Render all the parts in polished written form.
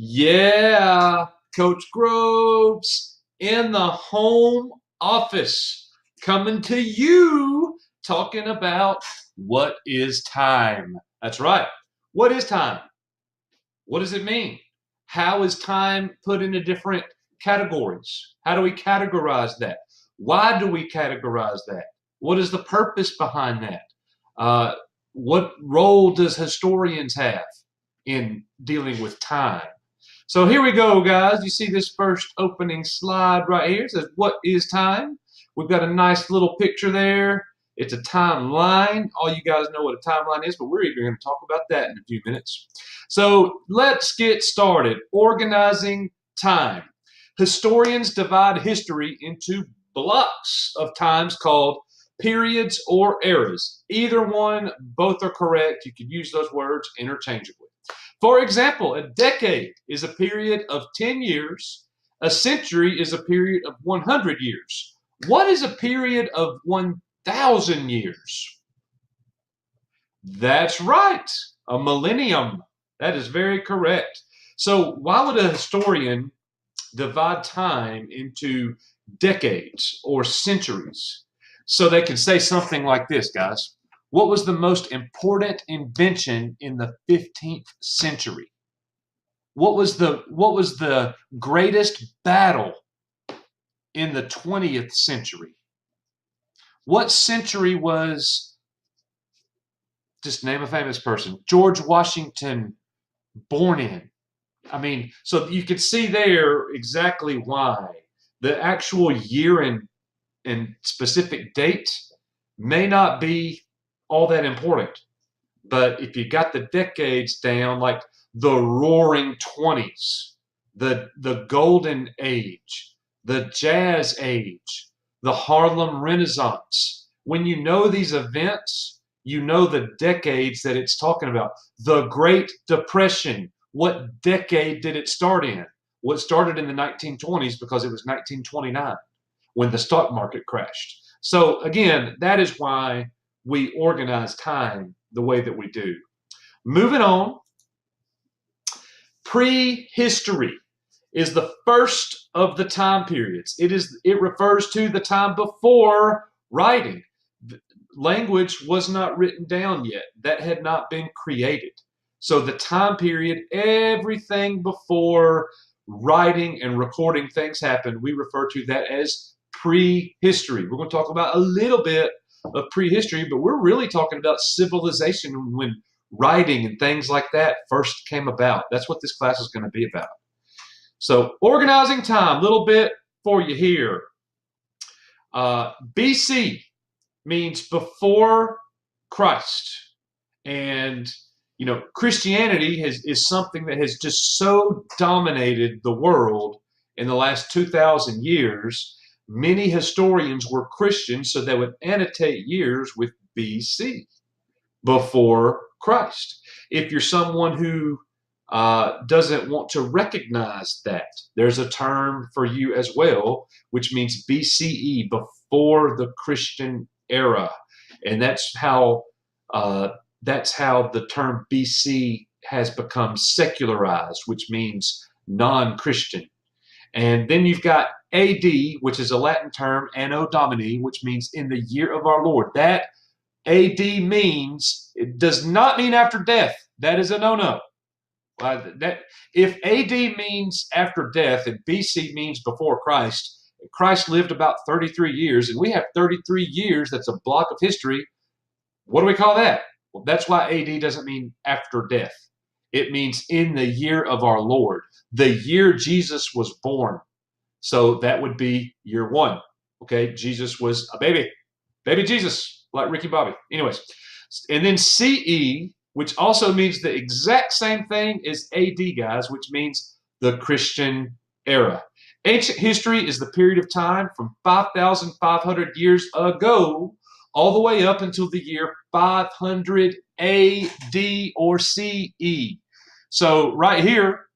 Yeah, Coach Groves in the home office coming to you talking about what is time. That's right. What is time? What does it mean? How is time put into different categories? How do we categorize that? Why do we categorize that? What is the purpose behind that? Uh, what role does historians have in dealing with time? So here we go, guys. You see this first opening slide right here. It says, what is time? We've got a nice little picture there. It's a timeline. All you guys know what a timeline is, but we're even going to talk about that in a few minutes. So let's get started. Organizing time. Historians divide history into blocks of times called periods or eras. Either one, both are correct. You could use those words interchangeably. For example, a decade is a period of 10 years. A century is a period of 100 years. What is a period of 1,000 years? That's right, a millennium. That is very correct. So why would a historian divide time into decades or centuries? So they can say something like this, guys. What was the most important invention in the 15th century? What was the greatest battle in the 20th century? What century was, just name a famous person, George Washington born in? I mean, so you could see there exactly why. The actual year and specific date may not be all that important. But if you got the decades down, like the roaring 20s, the golden age, the jazz age, the Harlem Renaissance, when you know these events, you know the decades that it's talking about. The Great Depression, what decade did it start in? Well, it started in the 1920s because it was 1929 when the stock market crashed. So again, that is why we organize time the way that we do. Moving on, prehistory is the first of the time periods. It refers to the time before writing. Language was not written down yet. That had not been created. So the time period, everything before writing and recording things happened, we refer to that as prehistory. We're going to talk about a little bit of prehistory, but we're really talking about civilization when writing and things like that first came about. That's what this class is going to be about. So organizing time, a little bit for you here. BC means before Christ. And, you know, Christianity is something that has just so dominated the world in the last 2,000 years. Many historians were Christians, so they would annotate years with BC, before Christ. If you're someone who doesn't want to recognize that, there's a term for you as well, which means BCE, before the Christian era, and that's how the term BC has become secularized, which means non-Christian. And then you've got AD, which is a Latin term, Anno Domini, which means in the year of our Lord. That AD means, it does not mean after death. That is a no-no. If AD means after death and BC means before Christ, Christ lived about 33 years, and we have 33 years, that's a block of history. What do we call that? Well, that's why AD doesn't mean after death. It means in the year of our Lord, the year Jesus was born. So that would be year one. Okay, Jesus was a baby Jesus, like Ricky Bobby. Anyways, and then CE, which also means the exact same thing as AD, guys, which means the Christian era. Ancient history is the period of time from 5,500 years ago all the way up until the year 500 AD or CE. So right here,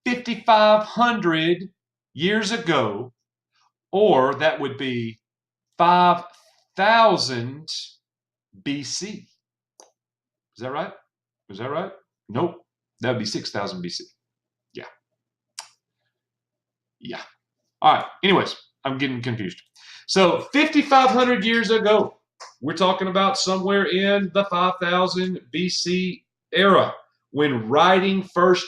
5,500 years ago, or that would be 5,000 BC. Is that right? Is that right? Nope. That would be 6,000 BC. Yeah. Yeah. All right. Anyways, I'm getting confused. So 5,500 years ago, we're talking about somewhere in the 5000 BC era when writing first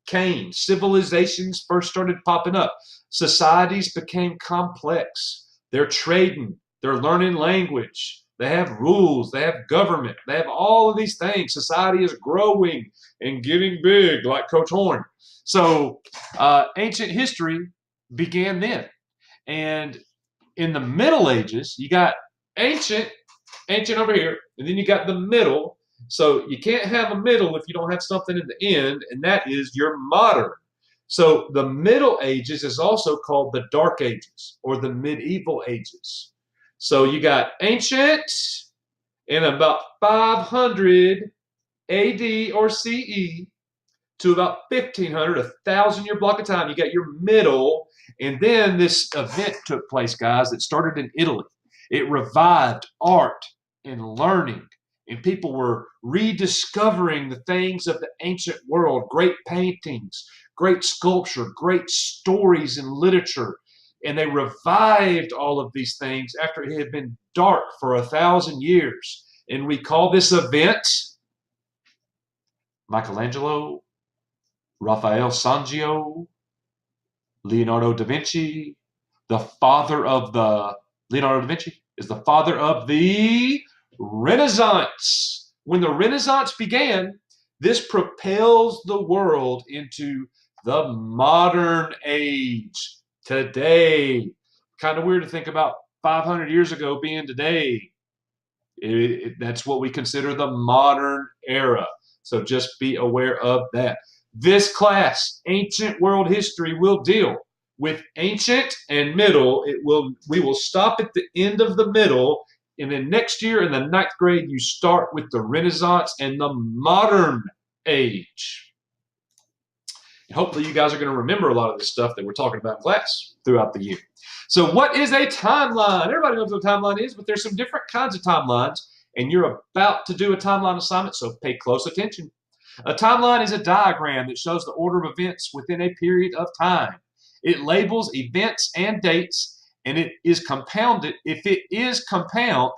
came, civilizations first started popping up, societies became complex. They're trading, they're learning language, they have rules, they have government, they have all of these things. Society is growing and getting big, like Coach Horn. So ancient history began then. And in the Middle Ages, you got ancient, ancient over here, and then you got the middle. So you can't have a middle if you don't have something at the end, and that is your modern. So the Middle Ages is also called the Dark Ages or the Medieval Ages. So you got ancient in about 500 AD or CE to about 1500, 1,000-year block of time. You got your middle, and then this event took place, guys, that started in Italy. It revived art and learning, and people were rediscovering the things of the ancient world, great paintings, great sculpture, great stories and literature, and they revived all of these things after it had been dark for 1,000 years. And we call this event Michelangelo, Raphael Sangio, Leonardo da Vinci, the father of the Leonardo da Vinci is the father of the Renaissance. When the Renaissance began, this propels the world into the modern age. Today, kind of weird to think about 500 years ago being today. That's what we consider the modern era. So just be aware of that. This class, Ancient World History, will deal with ancient and middle. We will stop at the end of the middle, and then next year in the 9th grade, you start with the Renaissance and the modern age. And hopefully you guys are going to remember a lot of this stuff that we're talking about in class throughout the year. So what is a timeline? Everybody knows what a timeline is, but there's some different kinds of timelines, and you're about to do a timeline assignment, so pay close attention. A timeline is a diagram that shows the order of events within a period of time. It labels events and dates, and it is compounded. If it is compound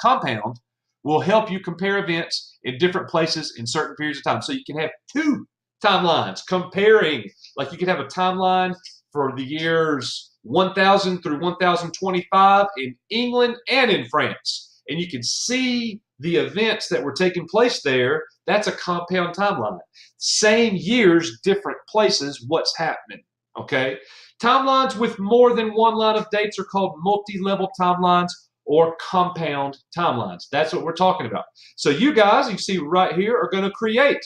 will help you compare events in different places in certain periods of time. So you can have two timelines comparing, like you could have a timeline for the years 1000 through 1025 in England and in France. And you can see the events that were taking place there. That's a compound timeline. Same years, different places, what's happening, okay? Timelines with more than one line of dates are called multi-level timelines or compound timelines. That's what we're talking about. So you guys, you see right here, are going to create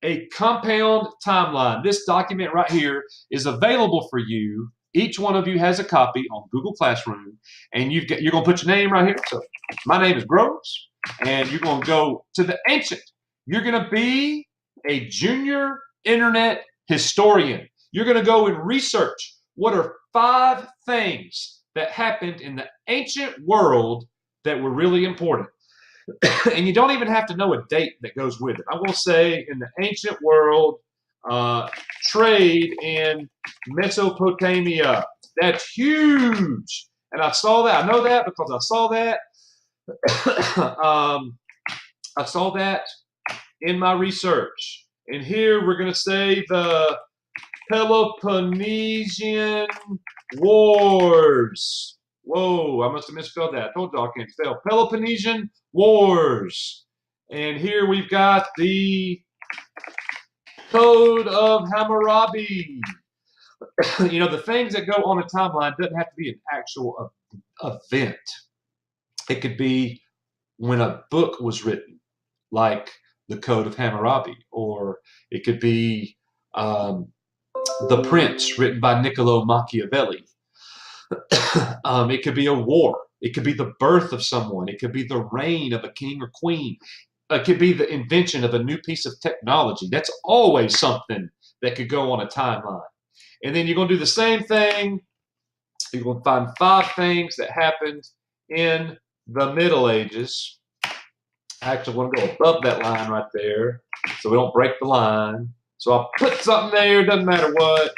a compound timeline. This document right here is available for you. Each one of you has a copy on Google Classroom, and you're going to put your name right here. So my name is Groves, and you're going to go to the ancient. You're going to be a junior internet historian. You're going to go and research what are 5 things that happened in the ancient world that were really important. And you don't even have to know a date that goes with it. I will say in the ancient world, trade in Mesopotamia. That's huge. And I saw that. I know that because I saw that. I saw that in my research. And here we're going to say the Peloponnesian Wars. Whoa, I must have misspelled that. I told y'all I can't spell. Peloponnesian Wars. And here we've got the Code of Hammurabi. You know, the things that go on a timeline doesn't have to be an actual event. It could be when a book was written, like the Code of Hammurabi, or it could be The Prince, written by Niccolo Machiavelli. It could be a war. It could be the birth of someone. It could be the reign of a king or queen. It could be the invention of a new piece of technology. That's always something that could go on a timeline. And then you're going to do the same thing. You're going to find 5 things that happened in the Middle Ages. I actually want to go above that line right there so we don't break the line. So I'll put something there, doesn't matter what.